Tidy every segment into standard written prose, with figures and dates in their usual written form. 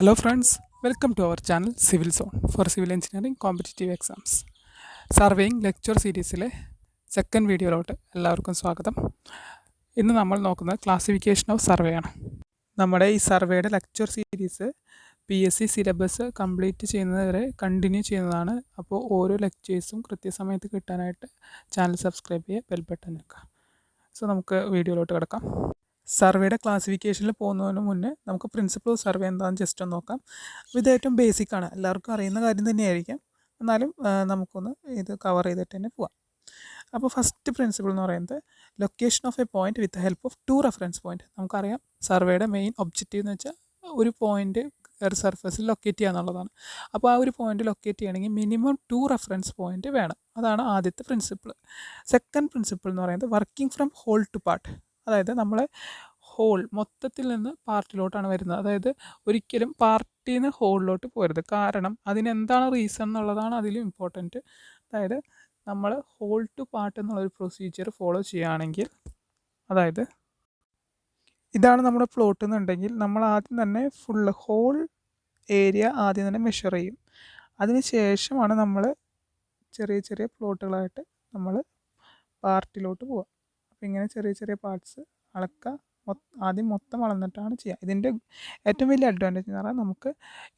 Hello friends, welcome to our channel Civil Zone for Civil Engineering Competitive Exams. Surveying lecture സീരീസിലെ second വീഡിയോയിലോട്ട് എല്ലാവർക്കും സ്വാഗതം. ഇന്ന് നമ്മൾ നോക്കുന്നത് ക്ലാസിഫിക്കേഷൻ ഓഫ് സർവേ ആണ്. നമ്മുടെ ഈ സർവേയുടെ lecture series PSC syllabus complete ചെയ്യുന്നതുവരെ കണ്ടിന്യൂ ചെയ്യുന്നതാണ്. അപ്പോൾ ഓരോ ലെക്ചേഴ്സും കൃത്യസമയത്ത് കിട്ടാനായിട്ട് ചാനൽ സബ്സ്ക്രൈബ് ചെയ്യുക, ബെൽ ബട്ടൺ നിൽക്കുക. സോ നമുക്ക് വീഡിയോയിലോട്ട് കിടക്കാം. സർവേയുടെ ക്ലാസിഫിക്കേഷനിൽ പോകുന്നതിന് മുന്നേ നമുക്ക് പ്രിൻസിപ്പിൾ ഓഫ് സർവേ എന്താണെന്ന് ജസ്റ്റ് ഒന്ന് നോക്കാം. ഇത് ഏറ്റവും ബേസിക്കാണ്, എല്ലാവർക്കും അറിയുന്ന കാര്യം തന്നെയായിരിക്കും. എന്നാലും നമുക്കൊന്ന് ഇത് കവർ ചെയ്തിട്ട് തന്നെ പോവാം. അപ്പോൾ ഫസ്റ്റ് പ്രിൻസിപ്പിൾ എന്ന് പറയുന്നത് location of A point with help of 2 reference point. നമുക്കറിയാം സർവേയുടെ മെയിൻ ഒബ്ജക്റ്റീവ് എന്ന് വെച്ചാൽ ഒരു പോയിന്റ് സർഫസിൽ ലൊക്കേറ്റ് ചെയ്യുക എന്നുള്ളതാണ്. അപ്പോൾ ആ ഒരു പോയിന്റ് ലൊക്കേറ്റ് ചെയ്യണമെങ്കിൽ മിനിമം 2 റെഫറൻസ് പോയിന്റ് വേണം. അതാണ് ആദ്യത്തെ പ്രിൻസിപ്പിൾ. സെക്കൻഡ് പ്രിൻസിപ്പിൾ എന്ന് പറയുന്നത് working from whole to part. അതായത് നമ്മൾ ഹോൾ മൊത്തത്തിൽ നിന്ന് പാർട്ടിലോട്ടാണ് വരുന്നത്. അതായത് ഒരിക്കലും പാർട്ടിയിൽ നിന്ന് ഹോളിലോട്ട് പോരുത്. കാരണം അതിനെന്താണ് റീസൺ എന്നുള്ളതാണ് അതിലും ഇമ്പോർട്ടൻറ്റ്. അതായത് നമ്മൾ ഹോൾ ടു പാർട്ട് എന്നുള്ളൊരു പ്രൊസീജിയർ ഫോളോ ചെയ്യുകയാണെങ്കിൽ, അതായത് ഇതാണ് നമ്മുടെ പ്ലോട്ട് എന്നുണ്ടെങ്കിൽ നമ്മൾ ആദ്യം തന്നെ ഫുള്ള് ഹോൾ ഏരിയ ആദ്യം തന്നെ മെഷർ ചെയ്യും. അതിന് ശേഷമാണ് നമ്മൾ ചെറിയ ചെറിയ പ്ലോട്ടുകളായിട്ട് നമ്മൾ പാർട്ടിലോട്ട് പോവുക. അപ്പോൾ ഇങ്ങനെ ചെറിയ ചെറിയ പാർട്സ് അളക്കുക, ആദ്യം മൊത്തം അളന്നിട്ടാണ് ചെയ്യുക. ഇതിൻ്റെ ഏറ്റവും വലിയ അഡ്വാൻറ്റേജ് എന്ന് പറഞ്ഞാൽ നമുക്ക്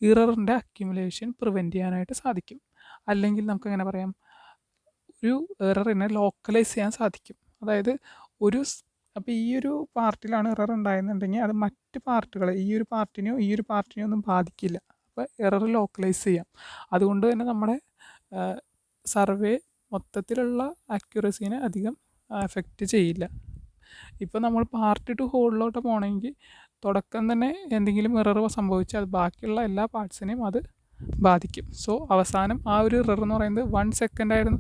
ഇററിൻ്റെ അക്യുമുലേഷൻ പ്രിവെൻറ്റ് ചെയ്യാനായിട്ട് സാധിക്കും. അല്ലെങ്കിൽ നമുക്ക് എങ്ങനെ പറയാം, ഒരു എററിനെ ലോക്കലൈസ് ചെയ്യാൻ സാധിക്കും. അതായത് അപ്പോൾ ഈ ഒരു പാർട്ടിലാണ് എറർ ഉണ്ടായെന്നുണ്ടെങ്കിൽ അത് മറ്റ് പാർട്ടുകളെ ഈ ഒരു പാർട്ടിനെയോ ഒന്നും ബാധിക്കില്ല. അപ്പോൾ എറർ ലോക്കലൈസ് ചെയ്യാം. അതുകൊണ്ട് തന്നെ നമ്മുടെ സർവേ മൊത്തത്തിലുള്ള അക്യുറസീനെ അധികം എഫക്റ്റ് ചെയ്യില്ല. ഇപ്പോൾ നമ്മൾ പാർട്ട് ടു ഹോളിലോട്ട് പോകണമെങ്കിൽ തുടക്കം തന്നെ എന്തെങ്കിലും എറർ സംഭവിച്ചാൽ അത് ബാക്കിയുള്ള എല്ലാ പാർട്സിനെയും അത് ബാധിക്കും. സോ അവസാനം ആ ഒരു എറർ എന്ന് പറയുന്നത് 1 സെക്കൻഡ് ആയിരുന്നു,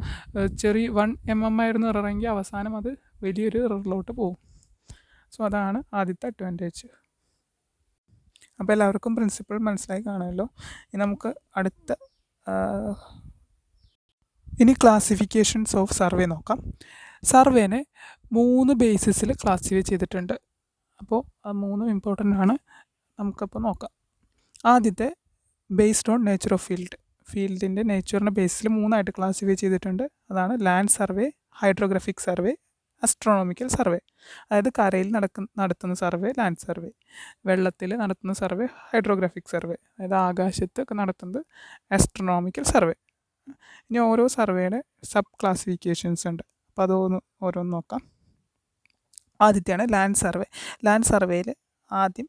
1 mm ആയിരുന്നു എററെങ്കിൽ അവസാനം അത് വലിയൊരു എററിലോട്ട് പോകും. സോ അതാണ് ആദ്യത്തെ അഡ്വാൻറ്റേജ്. അപ്പോൾ എല്ലാവർക്കും പ്രിൻസിപ്പിൾ മനസ്സിലായി കാണുമല്ലോ. ഇനി നമുക്ക് ഇനി ക്ലാസിഫിക്കേഷൻസ് ഓഫ് സർവേ നോക്കാം. സർവേനെ 3 ബേസിസിൽ ക്ലാസിഫൈ ചെയ്തിട്ടുണ്ട്. അപ്പോൾ അത് 3 ഇമ്പോർട്ടൻ്റ് ആണ്. നമുക്കപ്പോൾ നോക്കാം. ആദ്യത്തെ ബേസ്ഡ് ഓൺ നേച്ചർ ഓഫ് ഫീൽഡിൻ്റെ നേച്ചറിൻ്റെ ബേസിൽ 3ആയിട്ട് ക്ലാസിഫൈ ചെയ്തിട്ടുണ്ട്. അതാണ് land survey, hydrographic survey, astronomical survey. അതായത് കരയിൽ നടത്തുന്ന സർവേ ലാൻഡ് സർവേ, വെള്ളത്തിൽ നടത്തുന്ന സർവേ ഹൈഡ്രോഗ്രാഫിക് സർവേ, അതായത് ആകാശത്തൊക്കെ നടത്തുന്നത് ആസ്ട്രോണോമിക്കൽ സർവേ. ഇനി ഓരോ സർവേയുടെ സബ് ക്ലാസിഫിക്കേഷൻസ് ഉണ്ട്. അപ്പോൾ അതൊന്ന് ഓരോന്ന് നോക്കാം. ആദ്യത്തെയാണ് ലാൻഡ് സർവേ. ലാൻഡ് സർവേയിൽ ആദ്യം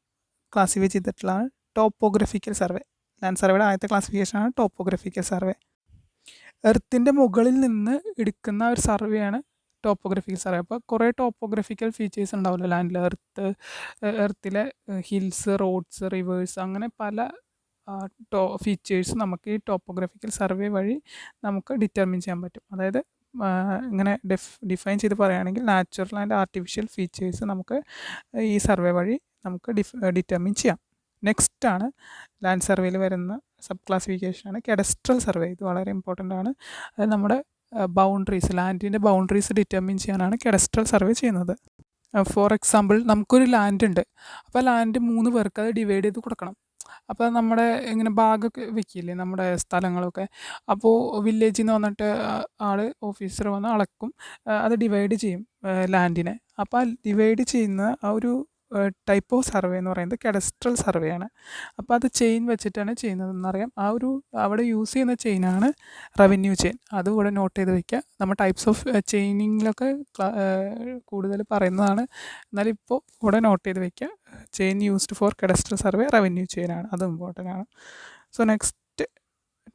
ക്ലാസിഫൈ ചെയ്തിട്ടുള്ളതാണ് ടോപ്പോഗ്രഫിക്കൽ സർവേ. ലാൻഡ് സർവേയുടെ ആദ്യത്തെ ക്ലാസിഫിക്കേഷനാണ് ടോപ്പോഗ്രഫിക്കൽ സർവേ. എർത്തിൻ്റെ മുകളിൽ നിന്ന് എടുക്കുന്ന ഒരു സർവേയാണ് ടോപ്പോഗ്രഫിക്കൽ സർവേ. അപ്പോൾ കുറേ ടോപ്പോഗ്രഫിക്കൽ ഫീച്ചേഴ്സ് ഉണ്ടാവുമല്ലോ ലാൻഡിൽ. എർത്തിലെ ഹിൽസ്, റോഡ്സ്, റിവേഴ്സ്, അങ്ങനെ പല ഫീച്ചേഴ്സ് നമുക്ക് ഈ ടോപ്പോഗ്രഫിക്കൽ സർവേ വഴി നമുക്ക് ഡിറ്റർമിൻ ചെയ്യാൻ പറ്റും. അതായത് ഇങ്ങനെ ഡിഫൈൻ ചെയ്ത് പറയുകയാണെങ്കിൽ നാച്ചുറൽ ആൻഡ് ആർട്ടിഫിഷ്യൽ ഫീച്ചേഴ്സ് നമുക്ക് ഈ സർവേ വഴി നമുക്ക് ഡിറ്റർമിൻ ചെയ്യാം. നെക്സ്റ്റ് ആണ് ലാൻഡ് സർവേയിൽ വരുന്ന സബ് ക്ലാസിഫിക്കേഷനാണ് കാഡസ്ട്രൽ സർവേ. ഇത് വളരെ ഇമ്പോർട്ടൻ്റ് ആണ്. അത് നമ്മുടെ ബൗണ്ടറീസ്, ലാൻഡിൻ്റെ ബൗണ്ടറീസ് ഡിറ്റർമിൻ ചെയ്യാനാണ് കാഡസ്ട്രൽ സർവേ ചെയ്യുന്നത്. ഫോർ എക്സാമ്പിൾ, നമുക്കൊരു ലാൻഡ് ഉണ്ട്. അപ്പോൾ ലാൻഡ് 3 പേർക്ക് അത് ഡിവൈഡ് ചെയ്ത് കൊടുക്കണം. അപ്പോൾ നമ്മുടെ ഇങ്ങനെ ഭാഗമൊക്കെ വെക്കില്ലേ നമ്മുടെ സ്ഥലങ്ങളൊക്കെ. അപ്പോൾ വില്ലേജിൽ നിന്ന് വന്നിട്ട് ഓഫീസർ വന്ന് അളക്കും, അത് ഡിവൈഡ് ചെയ്യും ലാൻഡിനെ. അപ്പോൾ ആ ഡിവൈഡ് ചെയ്യുന്ന ആ ഒരു ടൈപ്പ് ഓഫ് സർവേ എന്ന് പറയുന്നത് കാഡസ്ട്രൽ സർവേ ആണ്. അപ്പോൾ അത് ചെയിൻ വെച്ചിട്ടാണ് ചെയ്യുന്നതെന്നറിയാം. അവിടെ യൂസ് ചെയ്യുന്ന ചെയിനാണ് റവന്യൂ ചെയിൻ. അതും ഇവിടെ നോട്ട് ചെയ്ത് വയ്ക്കുക. നമ്മൾ ടൈപ്സ് ഓഫ് ചെയിനിങ്ങിലൊക്കെ കൂടുതൽ പറയുന്നതാണ്, എന്നാലും ഇപ്പോൾ ഇവിടെ നോട്ട് ചെയ്ത് വയ്ക്കുക. Chain used for cadastral survey revenue ചെയിനാണ്, അതും ഇമ്പോർട്ടൻ്റ് ആണ്. So next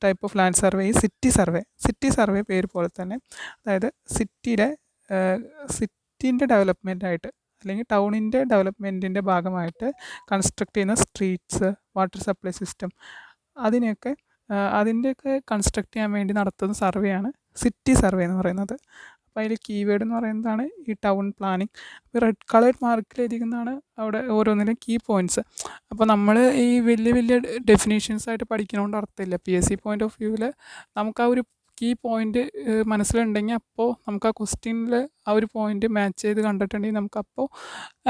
type of land survey ഈ സിറ്റി സർവേ. സിറ്റി സർവേ പേര് പോലെ തന്നെ, അതായത് സിറ്റീൻ്റെ ഡെവലപ്മെൻറ്റായിട്ട് അല്ലെങ്കിൽ ടൗണിൻ്റെ ഡെവലപ്മെൻറ്റിൻ്റെ ഭാഗമായിട്ട് കൺസ്ട്രക്ട് ചെയ്യുന്ന സ്ട്രീറ്റ്സ്, വാട്ടർ സപ്ലൈ സിസ്റ്റം, അതിൻ്റെയൊക്കെ കൺസ്ട്രക്ട് ചെയ്യാൻ വേണ്ടി നടത്തുന്ന സർവേയാണ് സിറ്റി സർവേ എന്ന് പറയുന്നത്. അപ്പോൾ അതിൽ കീവേഡ് എന്ന് പറയുന്നതാണ് ഈ ടൗൺ പ്ലാനിങ്. ഇപ്പോൾ റെഡ് കളേർഡ് മാർക്കിൽ എഴുതിക്കുന്നതാണ് അവിടെ ഓരോന്നിലും കീ പോയിൻറ്റ്സ്. അപ്പോൾ നമ്മൾ ഈ വലിയ വലിയ ഡെഫിനേഷൻസ് ആയിട്ട് പഠിക്കുന്നതുകൊണ്ട് അർത്ഥമില്ല. PSC പോയിൻ്റ് ഓഫ് വ്യൂവിൽ നമുക്ക് ആ ഒരു കീ പോയിൻ്റ് മനസ്സിലുണ്ടെങ്കിൽ അപ്പോൾ നമുക്ക് ആ ക്വസ്റ്റ്യനിൽ ആ ഒരു പോയിൻ്റ് മാച്ച് ചെയ്ത് കണ്ടിട്ടുണ്ടെങ്കിൽ നമുക്കപ്പോൾ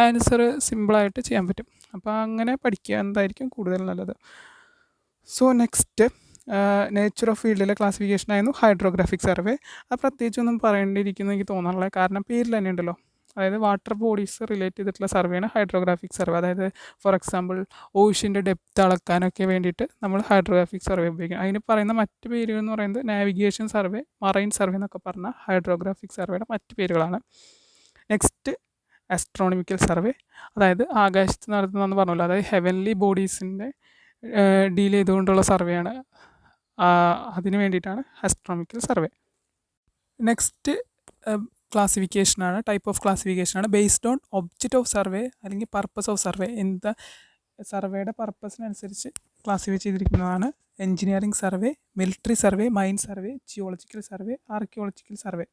ആൻസർ സിമ്പിളായിട്ട് ചെയ്യാൻ പറ്റും. അപ്പോൾ അങ്ങനെ പഠിക്കുക എന്തായിരിക്കും കൂടുതൽ നല്ലത്. സോ നെക്സ്റ്റ് നേച്ചർ ഓഫ് ഫീൽഡിലെ ക്ലാസിഫിക്കേഷൻ ആയിരുന്നു ഹൈഡ്രോഗ്രാഫിക് സർവേ. അത് പ്രത്യേകിച്ചൊന്നും പറയേണ്ടിയിരിക്കുന്നു എനിക്ക് തോന്നാനുള്ള കാരണം പേരിൽ തന്നെ ഉണ്ടല്ലോ. അതായത് വാട്ടർ ബോഡീസ് റിലേറ്റ് ചെയ്തിട്ടുള്ള സർവേയാണ് ഹൈഡ്രോഗ്രാഫിക് സർവേ. അതായത് ഫോർ എക്സാമ്പിൾ ഓഷ്യൻ്റെ ഡെപ്ത് അളക്കാനൊക്കെ വേണ്ടിയിട്ട് നമ്മൾ ഹൈഡ്രോഗ്രാഫിക് സർവേ ഉപയോഗിക്കും. അതിന് പറയുന്ന മറ്റ് പേരുകൾ എന്ന് പറയുന്നത് നാവിഗേഷൻ സർവേ, മറൈൻ സർവേ എന്നൊക്കെ പറഞ്ഞാൽ ഹൈഡ്രോഗ്രാഫിക് സർവേയുടെ മറ്റ് പേരുകളാണ്. നെക്സ്റ്റ് ആസ്ട്രോണമിക്കൽ സർവേ, അതായത് ആകാശത്ത് നടത്തുന്നതെന്ന് പറഞ്ഞല്ലോ, അതായത് ഹെവൻലി ബോഡീസിൻ്റെ ഡീൽ ചെയ്തുകൊണ്ടുള്ള സർവേയാണ്. അതിന് വേണ്ടിയിട്ടാണ് ആസ്ട്രോണമിക്കൽ സർവേ. നെക്സ്റ്റ് ക്ലാസിഫിക്കേഷനാണ്, ടൈപ്പ് ഓഫ് ക്ലാസിഫിക്കേഷനാണ് based on object of survey അല്ലെങ്കിൽ പർപ്പസ് ഓഫ് സർവേ. എന്താ സർവേയുടെ പർപ്പസിനനുസരിച്ച് ക്ലാസിഫൈ ചെയ്തിരിക്കുന്നതാണ് engineering survey, military survey, mine survey, geological survey, archaeological survey.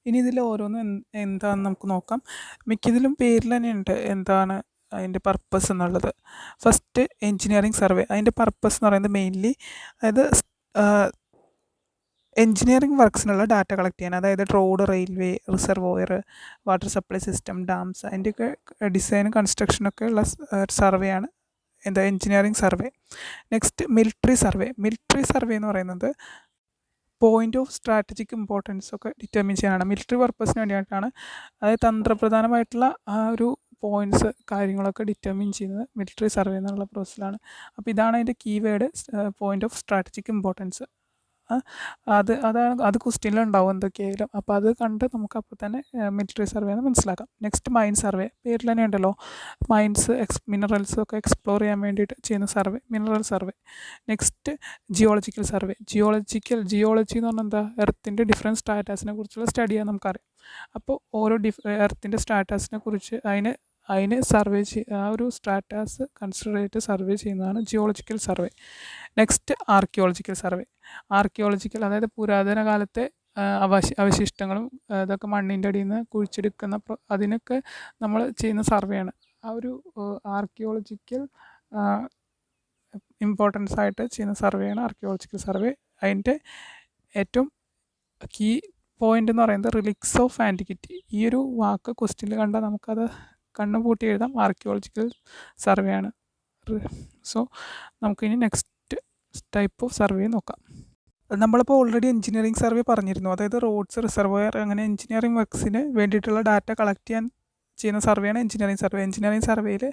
ഇനി ഇതിൽ ഓരോന്നും എന്താണെന്ന് നമുക്ക് നോക്കാം. മിക്കതിലും പേരിൽ തന്നെ ഉണ്ട് എന്താണ് അതിൻ്റെ പർപ്പസ് എന്നുള്ളത്. ഫസ്റ്റ് എൻജിനീയറിംഗ് സർവേ, അതിൻ്റെ പർപ്പസ് എന്ന് പറയുന്നത് മെയിൻലി അതായത് എൻജിനീയറിംഗ് വർക്ക്സിനുള്ള ഡാറ്റ കളക്ട് ചെയ്യാൻ, അതായത് road, railway, reservoir, water supply system, dams, അതിൻ്റെയൊക്കെ ഡിസൈനും കൺസ്ട്രക്ഷനൊക്കെ ഉള്ള സർവേയാണ് എന്താ engineering survey. Next military survey. Military survey എന്ന് പറയുന്നത് പോയിൻ്റ് ഓഫ് സ്ട്രാറ്റജിക് ഇമ്പോർട്ടൻസ് ഒക്കെ ഡിറ്റർമിൻ ചെയ്യാനാണ്, മിലിറ്ററി പർപ്പസിന് വേണ്ടിയിട്ടാണ്. അതായത് തന്ത്രപ്രധാനമായിട്ടുള്ള ആ ഒരു പോയിൻറ്റ്സ് കാര്യങ്ങളൊക്കെ ഡിറ്റർമിൻ ചെയ്യുന്നത് മിലിറ്ററി സർവേ എന്നുള്ള പ്രോസസ്സിലാണ്. അപ്പോൾ ഇതാണ് അതിൻ്റെ keyword, point of strategic importance. അത് ക്വസ്റ്റ്യനിലുണ്ടാവും എന്തൊക്കെയായാലും. അപ്പോൾ അത് കണ്ട് നമുക്ക് അപ്പോൾ തന്നെ മിലിറ്ററി സർവേ എന്ന് മനസ്സിലാക്കാം. നെക്സ്റ്റ് മൈൻ സർവേ, പേരിൽ തന്നെ ഉണ്ടല്ലോ, മൈൻസ് മിനറൽസ് ഒക്കെ എക്സ്പ്ലോർ ചെയ്യാൻ വേണ്ടിയിട്ട് ചെയ്യുന്ന survey, mineral survey. Next geological survey. Geology എന്ന് പറഞ്ഞാൽ എന്താ, എർത്തിൻ്റെ ഡിഫറെൻറ്റ് സ്റ്റാറ്റസിനെ കുറിച്ചുള്ള സ്റ്റഡിയാണ് നമുക്കറിയാം. അപ്പോൾ ഓരോ എർത്തിൻ്റെ സ്റ്റാറ്റസിനെ കുറിച്ച് അതിന് സർവേ ആ ഒരു സ്റ്റാറ്റസ് കൺസിഡർ ചെയ്തിട്ട് സർവേ ചെയ്യുന്നതാണ് geological survey. Next archaeological survey. Archaeological അതായത് പുരാതന കാലത്തെ അവശിഷ്ടങ്ങളും ഇതൊക്കെ മണ്ണിൻ്റെ അടിയിൽ നിന്ന് കുഴിച്ചെടുക്കുന്ന അതിനൊക്കെ നമ്മൾ ചെയ്യുന്ന സർവേയാണ്. ആ ഒരു ആർക്കിയോളജിക്കൽ ഇമ്പോർട്ടൻസ് ആയിട്ട് ചെയ്യുന്ന സർവേയാണ് ആർക്കിയോളജിക്കൽ സർവേ. അതിൻ്റെ ഏറ്റവും കീ പോയിൻ്റ് എന്ന് പറയുന്നത് റിലിക്സ് ഓഫ് ആൻറ്റിക്വിറ്റി. ഈ ഒരു വാക്ക് ക്വസ്റ്റ്യനിൽ കണ്ടാൽ നമുക്കത് കണ്ണു പൂട്ടി എഴുതാം, ആർക്കിയോളജിക്കൽ സർവേ ആണ്. സോ നമുക്കിനി നെക്സ്റ്റ് ടൈപ്പ് ഓഫ് സർവേ നോക്കാം. നമ്മളിപ്പോൾ ഓൾറെഡി എഞ്ചിനീയറിംഗ് സർവേ പറഞ്ഞിരുന്നു, അതായത് റോഡ്സ്, റിസർവോയർ, അങ്ങനെ എഞ്ചിനീയറിംഗ് വർക്ക്സിന് വേണ്ടിയിട്ടുള്ള ഡാറ്റ കളക്ട് ചെയ്യാൻ ചെയ്യുന്ന സർവേയാണ് എഞ്ചിനീയറിംഗ് സർവേ. എഞ്ചിനീയറിംഗ് സർവേയിൽ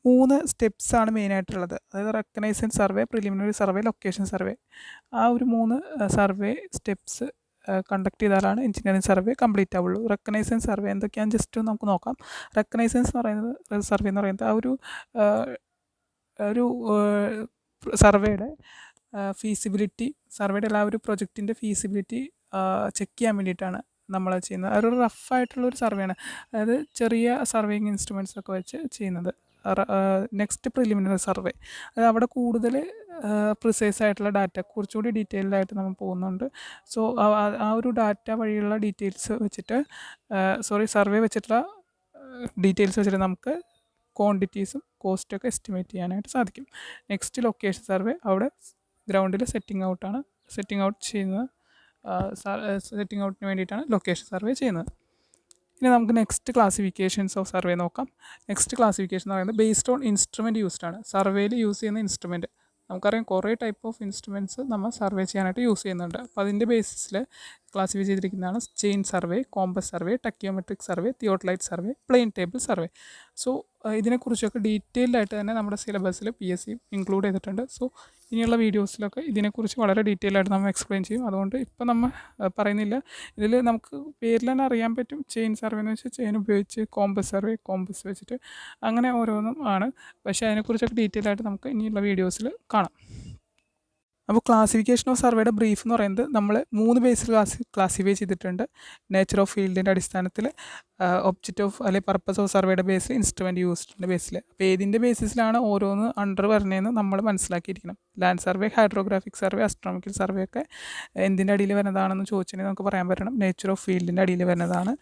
3 സ്റ്റെപ്സാണ് മെയിനായിട്ടുള്ളത്, അതായത് reconnaissance survey, preliminary survey, location survey. ആ ഒരു 3 സർവേ സ്റ്റെപ്സ് കണ്ടക്ട് ചെയ്താലാണ് എഞ്ചിനീയറിംഗ് സർവേ കംപ്ലീറ്റ് ആവുള്ളൂ. റെക്കഗ്നൈസൻസ് സർവേ എന്തൊക്കെയാണെന്ന് ജസ്റ്റ് നമുക്ക് നോക്കാം. റെക്കഗ്നൈസൻസ് എന്ന് പറയുന്നത് സർവേ എന്ന് പറയുന്നത് ആ ഒരു സർവേയുടെ ഫീസിബിലിറ്റി, സർവേയുടെ എല്ലാ ഒരു പ്രൊജക്റ്റിൻ്റെ ഫീസിബിലിറ്റി ചെക്ക് ചെയ്യാൻ വേണ്ടിയിട്ടാണ് നമ്മൾ ചെയ്യുന്നത്. അതൊരു റഫായിട്ടുള്ളൊരു സർവേയാണ്, അതായത് ചെറിയ സർവേയിങ് ഇൻസ്ട്രുമെൻറ്റ്സ് ഒക്കെ വെച്ച് ചെയ്യുന്നത്. നെക്സ്റ്റ് പ്രിലിമിനറി സർവേ, അത് അവിടെ കൂടുതൽ പ്രിസൈസ് ആയിട്ടുള്ള ഡാറ്റ, കുറച്ചുകൂടി ഡീറ്റെയിൽഡ് ആയിട്ട് നമ്മൾ പോകുന്നുണ്ട്. സോ ആ ഒരു ഡാറ്റ വഴിയുള്ള ഡീറ്റെയിൽസ് വെച്ചിട്ട് സർവേ വെച്ചിട്ടുള്ള ഡീറ്റെയിൽസ് വെച്ചിട്ട് നമുക്ക് ക്വാണ്ടിറ്റീസും കോസ്റ്റൊക്കെ എസ്റ്റിമേറ്റ് ചെയ്യാനായിട്ട് സാധിക്കും. നെക്സ്റ്റ് ലൊക്കേഷൻ സർവേ, അവിടെ ഗ്രൗണ്ടിൽ സെറ്റിംഗ് ഔട്ടിന് വേണ്ടിയിട്ടാണ് ലൊക്കേഷൻ സർവേ ചെയ്യുന്നത്. ഇനി നമുക്ക് നെക്സ്റ്റ് ക്ലാസിഫിക്കേഷൻസ് ഓഫ് സർവേ നോക്കാം. നെക്സ്റ്റ് ക്ലാസിഫിക്കേഷൻ എന്ന് പറയുന്നത് ബേസ്ഡ് ഓൺ ഇൻസ്ട്രുമെൻറ്റ് യൂസ്ഡ് ആണ്. സർവേയിൽ യൂസ് ചെയ്യുന്ന ഇൻസ്ട്രുമെൻറ്റ് നമുക്കറിയാം, കുറേ ടൈപ്പ് ഓഫ് ഇൻസ്ട്രുമെൻറ്റ്സ് നമ്മൾ സർവേ ചെയ്യാനായിട്ട് യൂസ് ചെയ്യുന്നുണ്ട്. അപ്പോൾ അതിൻ്റെ ബേസിസിൽ ക്ലാസിഫൈ ചെയ്തിരിക്കുന്നതാണ് chain survey, compass survey, tacheometric survey, theodolite survey, plane table survey. So ഇതിനെക്കുറിച്ചൊക്കെ ഡീറ്റെയിൽഡ് ആയിട്ട് തന്നെ നമ്മുടെ സിലബസിൽ PSC ഇൻക്ലൂഡ് ചെയ്തിട്ടുണ്ട്. സോ ഇനിയുള്ള വീഡിയോസിലൊക്കെ ഇതിനെക്കുറിച്ച് വളരെ ഡീറ്റെയിൽ ആയിട്ട് നമ്മൾ എക്സ്പ്ലെയിൻ ചെയ്യും. അതുകൊണ്ട് ഇപ്പം നമ്മൾ പറയുന്നില്ല. ഇതിൽ നമുക്ക് പേരിൽ തന്നെ അറിയാൻ പറ്റും. ചെയിൻ സർവേ എന്ന് വെച്ചാൽ ചെയിൻ ഉപയോഗിച്ച്, കോമ്പസ് സർവേ കോമ്പസ് വെച്ചിട്ട്, അങ്ങനെ ഓരോന്നും ആണ്. പക്ഷേ അതിനെക്കുറിച്ചൊക്കെ ഡീറ്റെയിൽ ആയിട്ട് നമുക്ക് ഇനിയുള്ള വീഡിയോസിൽ കാണാം. അപ്പോൾ ക്ലാസിഫിക്കേഷൻ ഓഫ് സർവേയുടെ ബ്രീഫ് എന്ന് പറയുന്നത് നമ്മൾ 3 ബേസിൽ ക്ലാസിഫൈ ചെയ്തിട്ടുണ്ട്. നേച്ചർ ഓഫ് ഫീൽഡിൻ്റെ അടിസ്ഥാനത്തിൽ, ഒബ്ജക്റ്റ് ഓഫ് അല്ലെങ്കിൽ പർപ്പസ് ഓഫ് സർവേയുടെ ബേസിൽ, ഇൻസ്ട്രുമെൻറ്റ് യൂസ്ഡിൻ്റെ ബേസിൽ. അപ്പോൾ ഏതിൻ്റെ ബേസിസിലാണ് ഓരോന്ന് അണ്ടർ വരുന്നതെന്ന് നമ്മൾ മനസ്സിലാക്കിയിരിക്കണം. Land survey, hydrographic survey, astronomical survey ഒക്കെ എന്തിൻ്റെ അടിയിൽ വരുന്നതാണെന്ന് ചോദിച്ചിട്ടുണ്ടെങ്കിൽ നമുക്ക് പറയാൻ പറ്റണം, നേച്ചർ ഓഫ് ഫീൽഡിൻ്റെ അടിയിൽ വരുന്നതാണ്.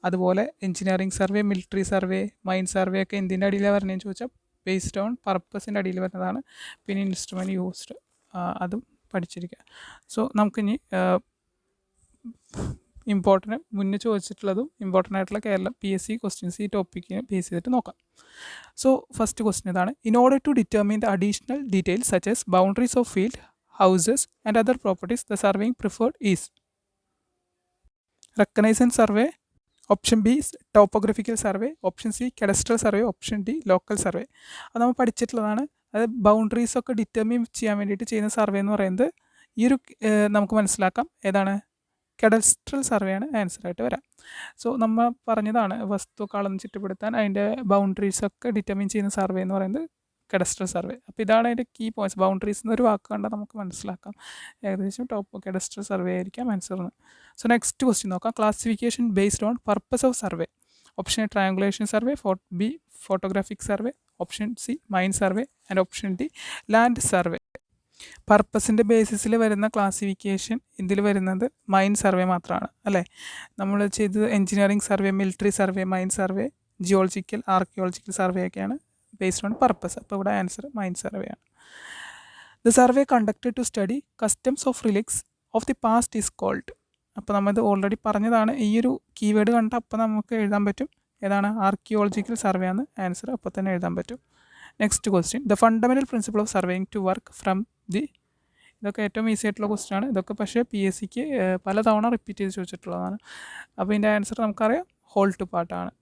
അതുപോലെ engineering survey, military survey, mine survey ഒക്കെ എന്തിൻ്റെ അടിയിലാണ് വരുന്നതെന്ന് ചോദിച്ചാൽ ബേസ്ഡ് ഓൺ പർപ്പസിൻ്റെ അടിയിൽ വരുന്നതാണ്. പിന്നെ ഇൻസ്ട്രുമെൻറ്റ് യൂസ്ഡ് അതും പഠിച്ചിരിക്കുക. സോ നമുക്കിനി മുന്നേ ചോദിച്ചിട്ടുള്ളതും ഇമ്പോർട്ടൻ്റ് ആയിട്ടുള്ള കേരള PSC ക്വസ്റ്റ്യൻസ് ഈ ടോപ്പിക്കിനെ ബേസ് ചെയ്തിട്ട് നോക്കാം. സോ ഫസ്റ്റ് ക്വസ്റ്റ്യൻ ഇതാണ്. In order to determine the additional details such as boundaries of field, houses and other properties, the surveying preferred is Reconnaissance survey, option B is topographical survey, option C cadastral survey, option D local survey. അത് നമ്മൾ പഠിച്ചിട്ടുള്ളതാണ്. അത് boundaries ഒക്കെ determine ചെയ്യാൻ വേണ്ടിയിട്ട് ചെയ്യുന്ന survey എന്ന് പറയുന്നത് ഈ ഒരു നമുക്ക് മനസ്സിലാക്കാം ഏതാണ് കഡസ്ട്രൽ സർവേ ആണ് ആൻസർ ആയിട്ട് വരാം. സോ നമ്മൾ പറഞ്ഞതാണ് വസ്തു കളം ചിട്ടപ്പെടുത്താൻ അതിൻ്റെ ബൗണ്ടറീസ് ഒക്കെ ഡിറ്റർമിൻ ചെയ്യുന്ന സർവേ എന്ന് പറയുന്നത് കഡസ്ട്രൽ സർവേ. അപ്പോൾ ഇതാണ് അതിൻ്റെ കീ പോയിന്റ്സ്. ബൗണ്ടറീസ് എന്നൊരു വാക്ക് കണ്ടാൽ നമുക്ക് മനസ്സിലാക്കാം ഏകദേശം കഡസ്ട്രൽ സർവേ ആയിരിക്കാം ആൻസർ എന്ന്. സോ നെക്സ്റ്റ് ക്വസ്റ്റ്യൻ നോക്കാം. Classification based on purpose of survey. Option A triangulation survey, B photographic survey, option C mine survey and option D land survey. പർപ്പസിൻ്റെ ബേസിസിൽ വരുന്ന ക്ലാസിഫിക്കേഷൻ ഇതിൽ വരുന്നത് മൈൻ സർവേ മാത്രമാണ് അല്ലേ. നമ്മൾ ചെയ്തത് engineering survey, military survey, mine survey, geological, archaeological survey ഒക്കെയാണ് ബേസ്ഡ് ഓൺ പർപ്പസ്. അപ്പോൾ ഇവിടെ ആൻസർ മൈൻ സർവേ ആണ്. The survey conducted to study customs of relics of the past is called. അപ്പോൾ നമ്മളിത് ഓൾറെഡി പറഞ്ഞതാണ്. ഈ ഒരു കീവേഡ് കണ്ട അപ്പോൾ നമുക്ക് എഴുതാൻ പറ്റും ഏതാണ് ആർക്കിയോളജിക്കൽ സർവേ ആണ് ആൻസർ. അപ്പോൾ തന്നെ എഴുതാൻ പറ്റും. Next question. The fundamental principle of surveying to work from the. ഇതൊക്കെ ഏറ്റവും ഈസി ആയിട്ടുള്ള ക്വസ്റ്റ്യൻ ആണ്. ഇതൊക്കെ പക്ഷേ PSCക്ക് പലതവണ റിപ്പീറ്റ് ചെയ്ത് ചോദിച്ചിട്ടുള്ളതാണ്. അപ്പോൾ ഇതിൻ്റെ ആൻസർ നമുക്കറിയാം ഹോൾ ടു പാർട്ട് ആണ്.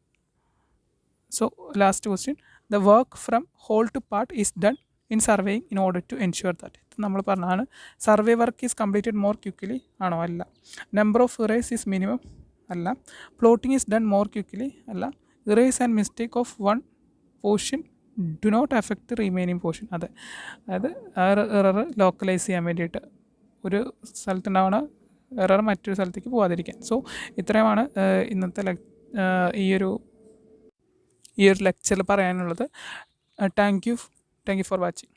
So last question. The work from whole to part is done in surveying in order to ensure that. ഇത് നമ്മൾ പറഞ്ഞതാണ്. Survey work is completed more quickly ആണോ? അല്ല. Number of errors is minimum അല്ല. Plotting is done more quickly അല്ല. Errors and mistake of one portion do not affect remaining portion. അതെ, അതായത് error localise ചെയ്യാൻ വേണ്ടിയിട്ട് ഒരു സ്ഥലത്തുണ്ടാവുന്ന എറർ മറ്റൊരു സ്ഥലത്തേക്ക് പോകാതിരിക്കാൻ. സോ ഇത്രയുമാണ് ഇന്നത്തെ ഈ ഒരു ലെക്ചറിൽ പറയാനുള്ളത്. Thank you for watching.